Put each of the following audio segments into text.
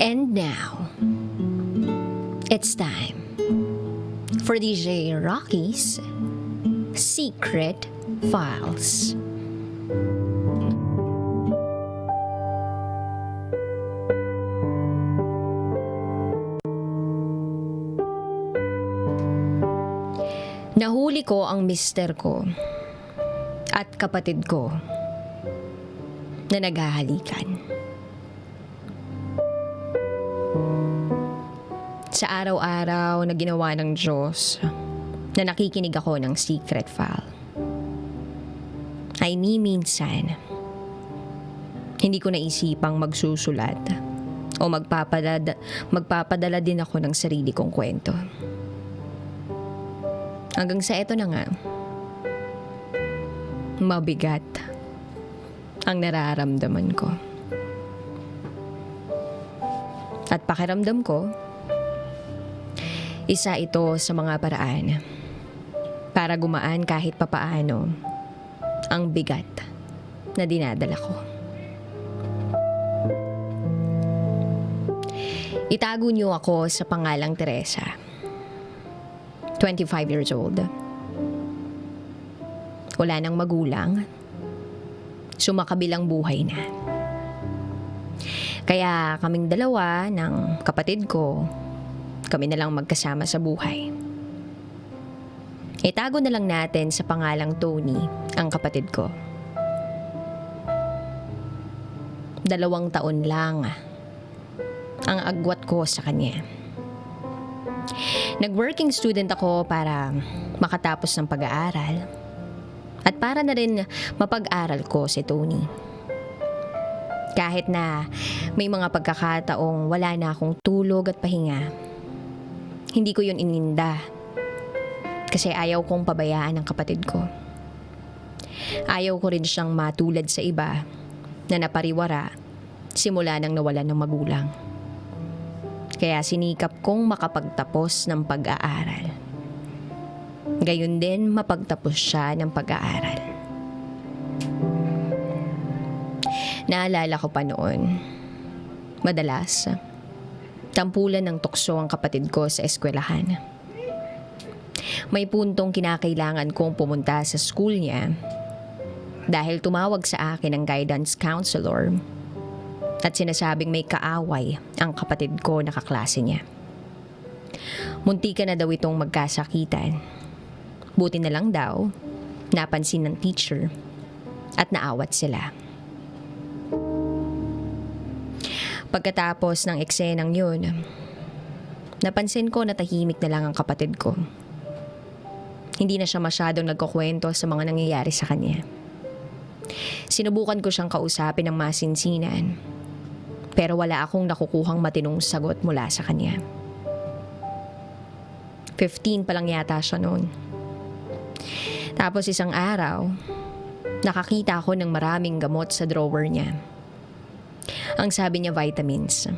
And now, it's time for DJ Rocky's Secret Files. Nahuli ko ang mister ko at kapatid ko na naghahalikan. Sa araw-araw na ginawa ng Diyos na nakikinig ako ng secret file, ay minsan hindi ko naisipang magsusulat o magpapadala din ako ng sarili kong kwento. Hanggang sa eto na nga, mabigat ang nararamdaman ko. At pakiramdam ko, isa ito sa mga paraan para gumaan kahit papaano ang bigat na dinadala ko. Itago niyo ako sa pangalang Teresa. 25 years old. Wala nang magulang. Sumakabilang buhay na. Kaya kaming dalawa ng kapatid ko, kami na lang magkasama sa buhay. Itago na lang natin sa pangalang Tony ang kapatid ko. 2 taon lang ang agwat ko sa kanya. Nag-working student ako para makatapos ng pag-aaral at para na rin mapag-aral ko si Tony. Kahit na may mga pagkakataong wala na akong tulog at pahinga, hindi ko yun ininda kasi ayaw kong pabayaan ang kapatid ko. Ayaw ko rin siyang matulad sa iba na napariwara simula nang nawalan ng magulang. Kaya sinikap kong makapagtapos ng pag-aaral. Gayon din mapagtapos siya ng pag-aaral. Naalala ko pa noon, madalas, tampulan ng tukso ang kapatid ko sa eskwelahan. May puntong kinakailangan kong pumunta sa school niya dahil tumawag sa akin ang guidance counselor at sinasabing may kaaway ang kapatid ko na kaklase niya. Muntikan na daw itong magkasakitan. Buti na lang daw, napansin ng teacher at naawat sila. Pagkatapos ng eksenang yun, napansin ko na tahimik na lang ang kapatid ko. Hindi na siya masyadong nagkukwento sa mga nangyayari sa kanya. Sinubukan ko siyang kausapin ng masinsinan, pero wala akong nakukuhang matinong sagot mula sa kanya. 15 pa lang yata siya noon. Tapos isang araw, nakakita ako ng maraming gamot sa drawer niya. Ang sabi niya vitamins.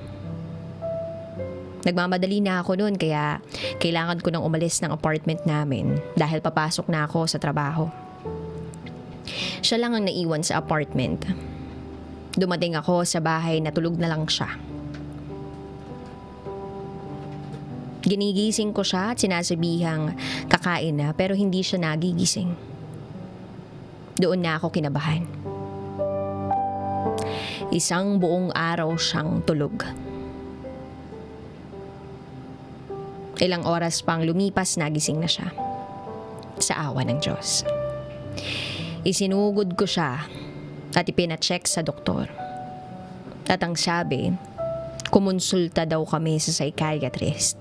Nagmamadali na ako noon kaya kailangan ko nang umalis ng apartment namin dahil papasok na ako sa trabaho. Siya lang ang naiwan sa apartment. Dumating ako sa bahay na tulog na lang siya. Ginigising ko siya at sinasabihang kakain na pero hindi siya nagigising. Doon na ako kinabahan. Isang buong araw siyang tulog. Ilang oras pang lumipas, nagising na siya. Sa awa ng Diyos. Isinugod ko siya at ipinacheck sa doktor. At ang sabi, kumonsulta daw kami sa psychiatrist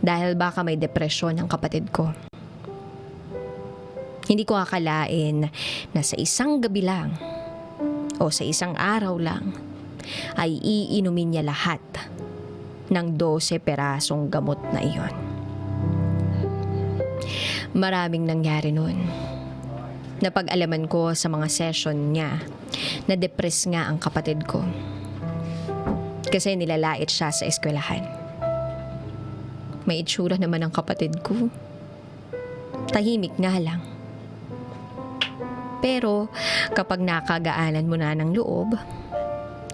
dahil baka may depresyon ang kapatid ko. Hindi ko akalain na sa isang gabi lang o sa isang araw lang ay iinumin niya lahat ng 12 perasong gamot na iyon. Maraming nangyari noon. Napag-alaman ko sa mga session niya na depress nga ang kapatid ko. Kasi nilalait siya sa eskwelahan. May itsura naman ang kapatid ko. Tahimik nga lang. Pero kapag nakagaanan mo na ng loob,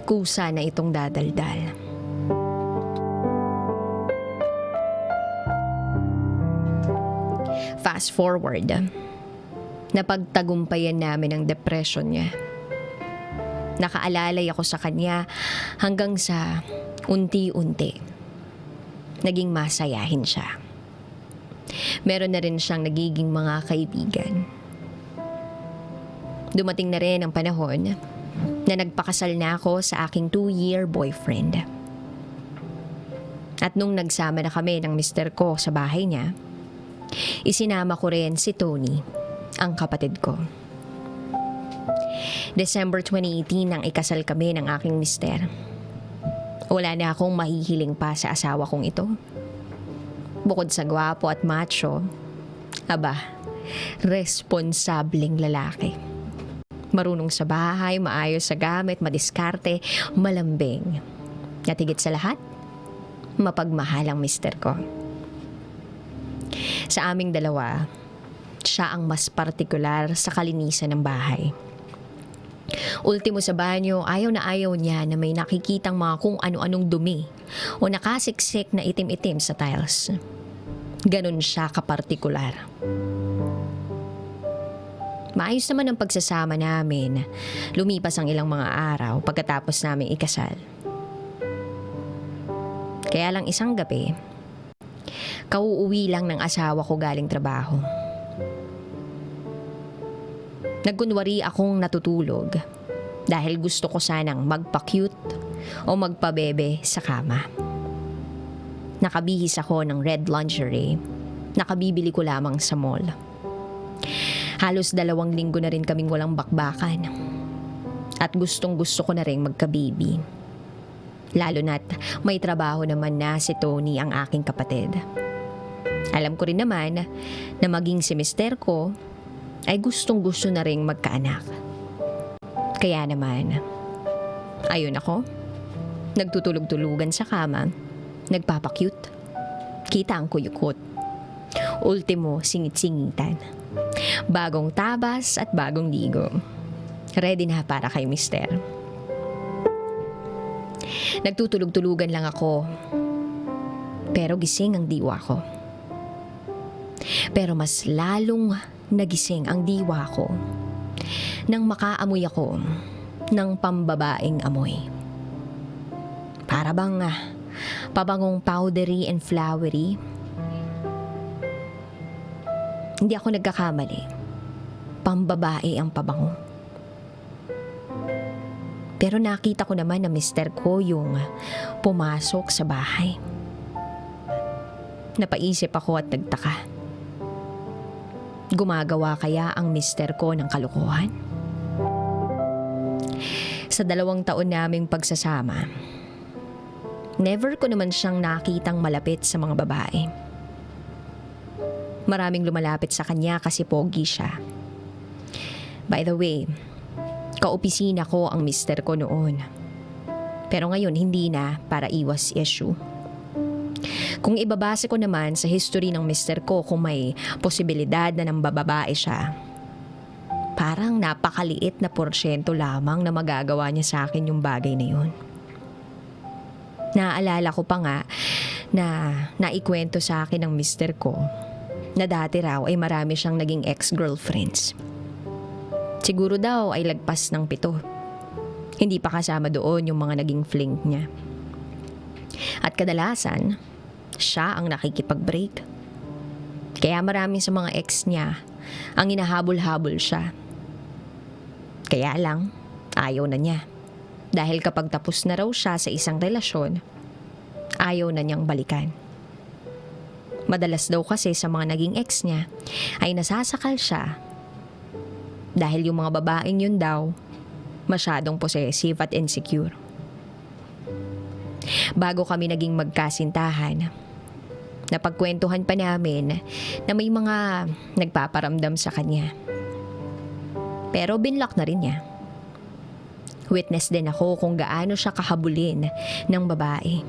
kusa na itong dadaldal. Fast forward, napagtagumpayan namin ang depression niya. Nakaalalay ako sa kanya hanggang sa unti-unti naging masayahin siya. Meron na rin siyang nagiging mga kaibigan. Dumating na rin ang panahon na nagpakasal na ako sa aking 2-year boyfriend. At nung nagsama na kami ng mister ko sa bahay niya, isinama ko rin si Tony, ang kapatid ko. December 2018 nang ikasal kami ng aking mister. Wala na akong mahihiling pa sa asawa kong ito. Bukod sa gwapo at macho, responsableng lalaki. Marunong sa bahay, maayos sa gamit, madiskarte, malambing. At higit sa lahat, mapagmahal ang mister ko. Sa aming dalawa, siya ang mas partikular sa kalinisan ng bahay. Ultimo sa banyo, ayaw na ayaw niya na may nakikitang mga kung ano-anong dumi o nakasiksik na itim-itim sa tiles. Ganon siya kapartikular. Maayos naman ang pagsasama namin. Lumipas ang ilang mga araw pagkatapos namin ikasal. Kaya lang isang gabi, kauuwi lang ng asawa ko galing trabaho. Nagkunwari akong natutulog dahil gusto ko sanang magpa-cute o magpabebe sa kama. Nakabihis ako ng red lingerie. Nakabibili ko lamang sa mall. Halos 2 linggo na rin kaming walang bakbakan. At gustong-gusto ko na rin magka-baby. Lalo na't may trabaho naman na si Tony, ang aking kapatid. Alam ko rin naman na maging si mister ko ay gustong-gusto na rin magkaanak. Kaya naman, ayun ako, nagtutulog-tulugan sa kama, nagpapakyut, kita ang kuyukot. Ultimo, singit-singitan. Bagong tabas at bagong ligo. Ready na para kay mister. Nagtutulog-tulugan lang ako, pero gising ang diwa ko. Pero mas lalong nagising ang diwa ko nang makaamoy ako ng pambabaeng amoy. Para bang pabangong powdery and flowery. Hindi ako nagkakamali. Pambabae ang pabango. Pero nakita ko naman na mister ko yung pumasok sa bahay. Napaisip ako at nagtaka. Gumagawa kaya ang mister ko ng kalokohan? Sa 2 taon naming pagsasama, never ko naman siyang nakitang malapit sa mga babae. Maraming lumalapit sa kanya kasi pogi siya. By the way, kaopisina ko ang mister ko noon. Pero ngayon hindi na, para iwas issue. Kung ibabase ko naman sa history ng mister ko kung may posibilidad na nambababae siya, parang napakaliit na porsyento lamang na magagawa niya sa akin yung bagay na yun. Naaalala ko pa nga na naikwento sa akin ng mister ko na dati raw ay marami siyang naging ex-girlfriends. Siguro daw ay lagpas ng 7. Hindi pa kasama doon yung mga naging fling niya. At kadalasan, siya ang nakikipag-break. Kaya marami sa mga ex niya ang hinahabol-habol siya. Kaya lang, ayaw na niya. Dahil kapag tapos na raw siya sa isang relasyon, ayaw na niyang balikan. Madalas daw kasi sa mga naging ex niya ay nasasakal siya dahil yung mga babaeng yun daw masyadong possessive at insecure. Bago kami naging magkasintahan, napagkwentuhan pa namin na may mga nagpaparamdam sa kanya. Pero binlock na rin niya. Witness din ako kung gaano siya kahabulin ng babae.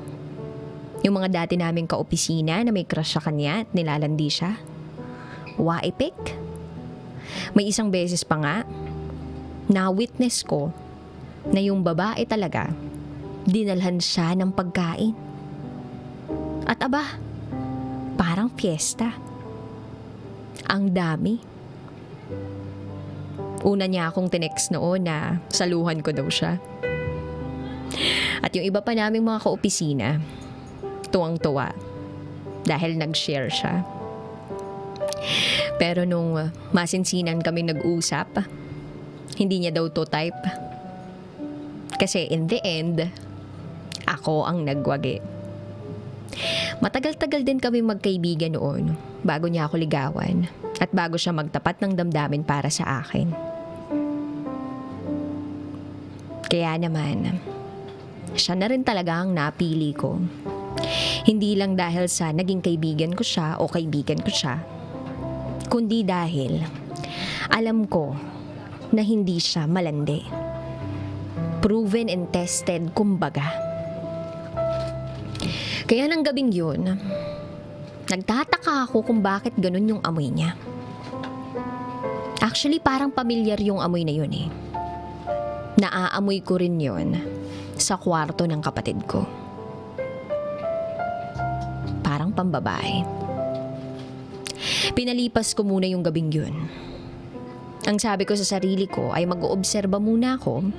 Yung mga dati naming kaopisina na may crush sa kanya at nilalandi siya. Waipik. May isang beses pa nga, na-witness ko na yung babae talaga, dinalhan siya ng pagkain. At parang fiesta. Ang dami. Una niya akong tinext noon na saluhan ko daw siya. At yung iba pa naming mga kaopisina, tuwang-tuwa dahil nag-share siya. Pero nung masinsinan kaming nag-usap, hindi niya daw to type. Kasi in the end, ako ang nagwagi. Matagal-tagal din kami magkaibigan noon bago niya ako ligawan at bago siya magtapat ng damdamin para sa akin. Kaya naman, siya na rin talaga ang napili ko. Hindi lang dahil sa naging kaibigan ko siya o kaibigan ko siya, kundi dahil alam ko na hindi siya malandi. Proven and tested, kumbaga. Kaya ng gabing yun, nagtataka ako kung bakit ganun yung amoy niya. Actually, parang pamilyar yung amoy na yun eh. Naaamoy ko rin yun sa kwarto ng kapatid ko. Parang pambabae. Pinalipas ko muna yung gabing yun. Ang sabi ko sa sarili ko ay mag-oobserba muna ako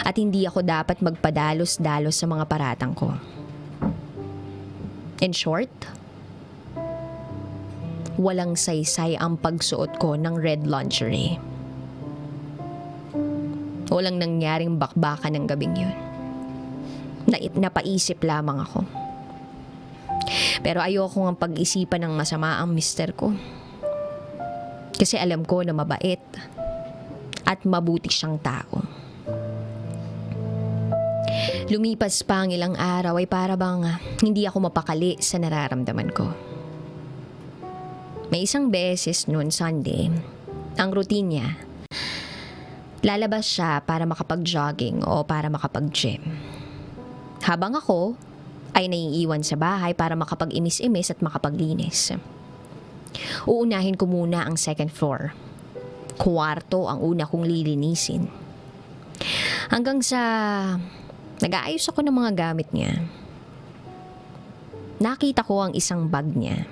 at hindi ako dapat magpadalos-dalos sa mga paratang ko. In short, walang saysay ang pagsuot ko ng red lingerie. Walang nangyaring bakbakan ng gabing yun. Napaisip lamang ako. Pero ayoko nga pag-isipan ng masama ang mister ko. Kasi alam ko na mabait at mabuti siyang tao. Lumipas pa ang ilang araw ay para bang hindi ako mapakali sa nararamdaman ko. May isang beses noon Sunday, ang routine niya, lalabas siya para makapag-jogging o para makapag-gym. Habang ako ay naiiwan sa bahay para makapag-imis-imis at makapaglinis. Uunahin ko muna ang second floor. Kwarto ang una kong lilinisin. Hanggang sa nag-aayos ako ng mga gamit niya. Nakita ko ang isang bag niya.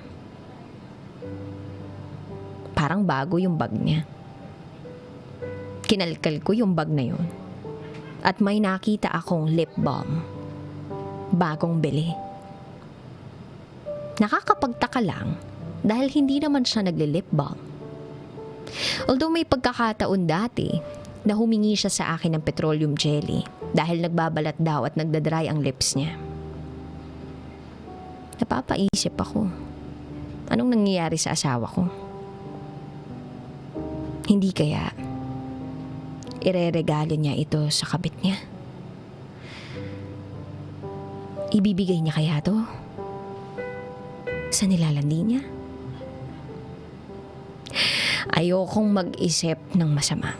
Parang bago yung bag niya. Kinalkal ko yung bag na yun. At may nakita akong lip balm. Bagong bili. Nakakapagtaka lang dahil hindi naman siya nagli-lip balm. Although may pagkakataon dati na humingi siya sa akin ng petroleum jelly dahil nagbabalat daw at nagdadry ang lips niya. Napapaisip ako, anong nangyayari sa asawa ko? Hindi kaya ireregalo niya ito sa kabit niya? Ibibigay niya kaya to sa nilalandi niya? Ayokong mag-isip ng masama.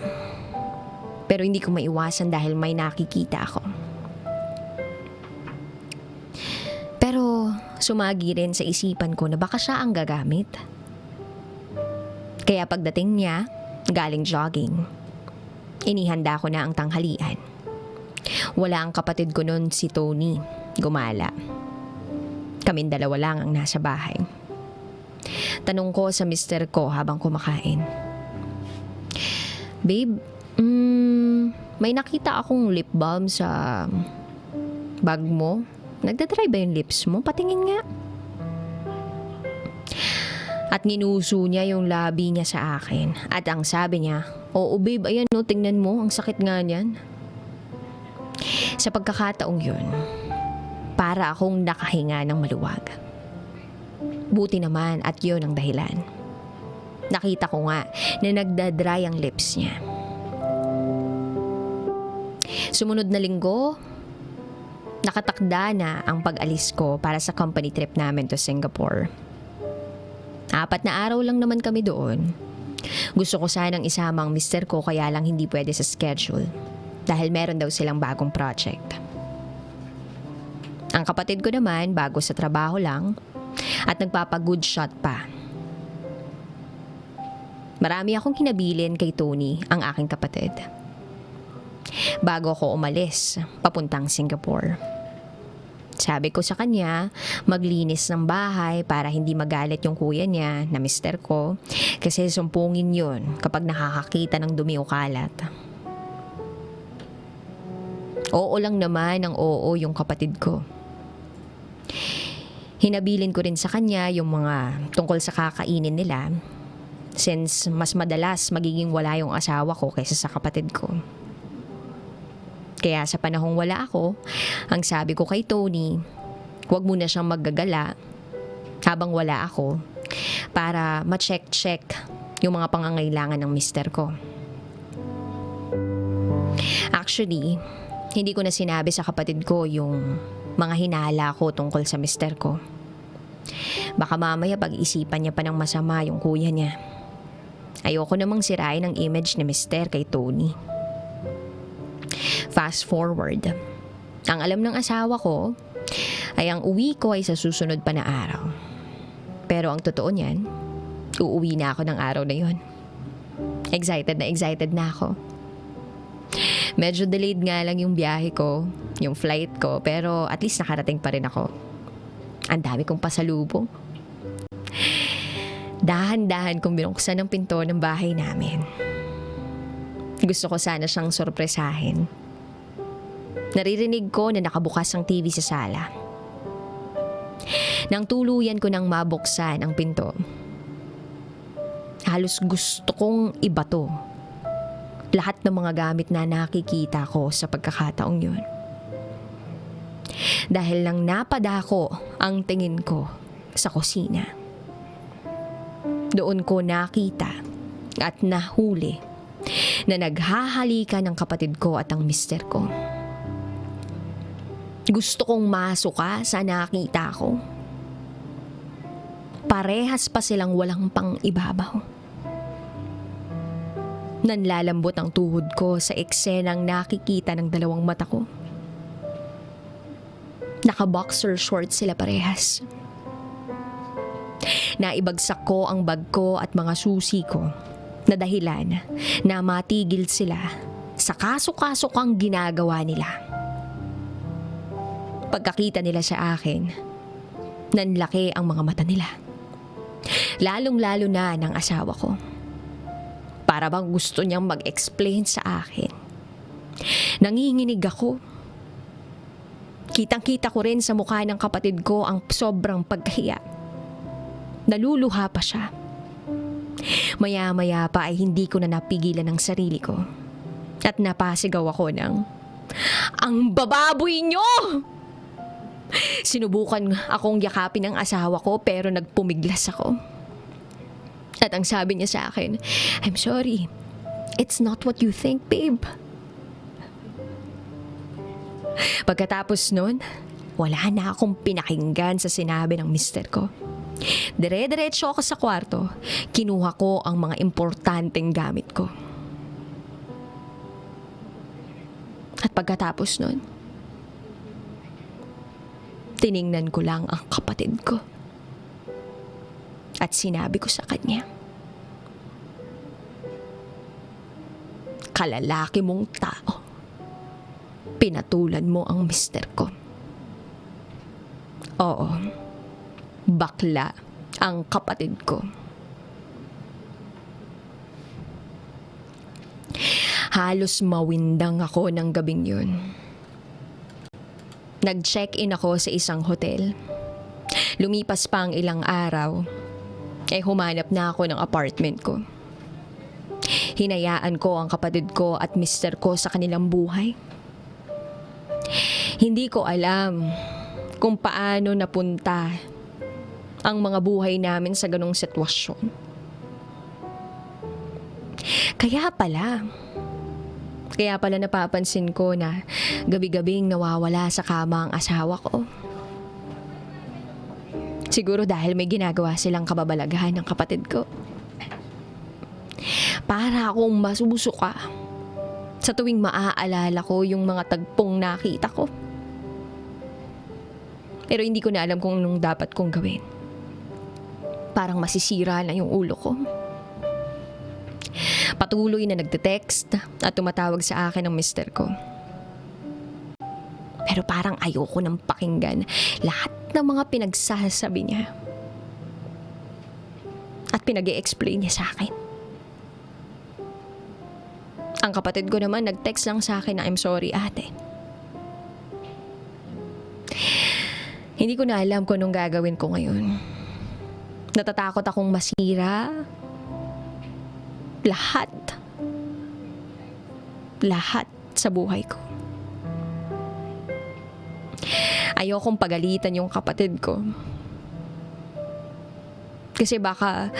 Pero hindi ko maiwasan dahil may nakikita ako. Pero sumagi rin sa isipan ko na baka siya ang gagamit. Kaya pagdating niya, galing jogging, inihanda ko na ang tanghalian. Wala ang kapatid ko noon, si Tony, gumala. Kaming dalawa lang ang nasa bahay. Tanong ko sa mister ko habang kumakain, "Babe, may nakita akong lip balm sa bag mo. Nagdadry ba yung lips mo? Patingin nga." At ginuso niya yung labi niya sa akin. At ang sabi niya, "Oo babe, ayan no, tingnan mo, ang sakit nga niyan." Sa pagkakataong yun, para akong nakahinga ng maluwag. Buti naman at yun ang dahilan. Nakita ko nga na nagdadry ang lips niya. Sumunod na linggo, nakatakda na ang pag-alis ko para sa company trip namin to Singapore. 4 na araw lang naman kami doon. Gusto ko sanang isama ang mister ko kaya lang hindi pwede sa schedule dahil meron daw silang bagong project. Ang kapatid ko naman bago sa trabaho lang at nagpapa-good shot pa. Marami akong kinabilin kay Tony, ang aking kapatid, bago ko umalis papuntang Singapore. Sabi ko sa kanya, maglinis ng bahay para hindi magalit yung kuya niya na mister ko kasi sumpungin yun kapag nakakakita ng dumi o kalat. Oo lang naman ang oo yung kapatid ko. Hinabilin ko rin sa kanya yung mga tungkol sa kakainin nila since mas madalas magiging wala yung asawa ko kaysa sa kapatid ko. Kaya sa panahong wala ako, ang sabi ko kay Tony, huwag muna siyang maggagala habang wala ako para ma-check-check yung mga pangangailangan ng mister ko. Actually, hindi ko na sinabi sa kapatid ko yung mga hinala ko tungkol sa mister ko. Baka mamaya pag-isipan niya pa ng masama yung kuya niya. Ayoko namang sirain ang image ni mister kay Tony. Fast forward. Ang alam ng asawa ko ay ang uwi ko ay sa susunod pa na araw. Pero ang totoo niyan, uuwi na ako ng araw na yon. Excited na ako. Medyo delayed nga lang yung biyahe ko, yung flight ko, pero at least nakarating pa rin ako. Ang dami kong pasalubong. Dahan-dahan kong binuksan ang pinto ng bahay namin. Gusto ko sana siyang sorpresahin. Naririnig ko na nakabukas ang TV sa sala. Nang tuluyan ko nang mabuksan ang pinto, halos gusto kong ibato lahat ng mga gamit na nakikita ko sa pagkakataong yun. Dahil lang napadako ang tingin ko sa kusina. Doon ko nakita at nahuli na naghahalikan ng kapatid ko at ang mister ko. Gusto kong masuka sa nakita ko. Parehas pa silang walang pang-ibabaw. Nanlalambot ang tuhod ko sa eksenang nakikita ng dalawang mata ko. Naka-boxer shorts sila parehas. Naibagsak ko ang bag ko at mga susi ko na dahilan na matigil sila sa kaso-kasokang ginagawa nila. Pagkakita nila sa akin, nanlaki ang mga mata nila. Lalong-lalo na ng asawa ko. Para bang gusto niyang mag-explain sa akin. Nanginginig ako. Kitang-kita ko rin sa mukha ng kapatid ko ang sobrang pagkahiya. Naluluha pa siya. Maya-maya pa ay hindi ko na napigilan ang sarili ko. At napasigaw ako ng, "Ang bababoy niyo!" Sinubukan akong yakapin ng asawa ko pero nagpumiglas ako. At ang sabi niya sa akin, "I'm sorry. It's not what you think, babe." Pagkatapos nun, wala na akong pinakinggan sa sinabi ng mister ko. Dire-diretso ako sa kwarto, kinuha ko ang mga importanteng gamit ko. At pagkatapos nun, tiningnan ko lang ang kapatid ko. At sinabi ko sa kanya, "Kalalaki mong tao. Pinatulan mo ang mister ko." Oo, bakla ang kapatid ko. Halos mawindang ako ng gabing yun. Nag-check-in ako sa isang hotel. Lumipas pa ang ilang araw, humanap na ako ng apartment ko. Hinayaan ko ang kapatid ko at mister ko sa kanilang buhay. Hindi ko alam kung paano napunta ang mga buhay namin sa ganong sitwasyon. Kaya pala napapansin ko na gabi-gabing nawawala sa kama ang asawa ko. Siguro dahil may ginagawa silang kababalaghan ng kapatid ko. Para akong masusuka sa tuwing maaalala ko yung mga tagpong nakita ko. Pero hindi ko na alam kung anong dapat kong gawin. Parang masisira na yung ulo ko. Patuloy na nagte-text at tumatawag sa akin ang mister ko. Pero parang ayoko nang pakinggan lahat ng mga pinagsasabi niya. At pinag-i-explain niya sa akin. Ang kapatid ko naman nag-text lang sa akin na I'm sorry ate. Hindi ko na alam kung anong gagawin ko ngayon. Natatakot akong masira. Lahat sa buhay ko. Ayokong pagalitan yung kapatid ko. Kasi baka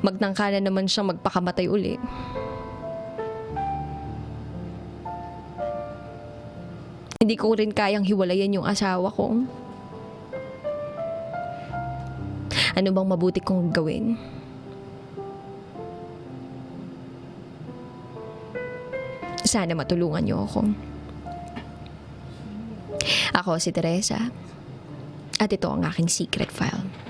magtangka na naman siyang magpakamatay uli. Hindi ko rin kayang hiwalayan yung asawa ko. Ano bang mabuti kong gawin? Sana matulungan niyo ako. Ako si Teresa. At ito ang aking secret file.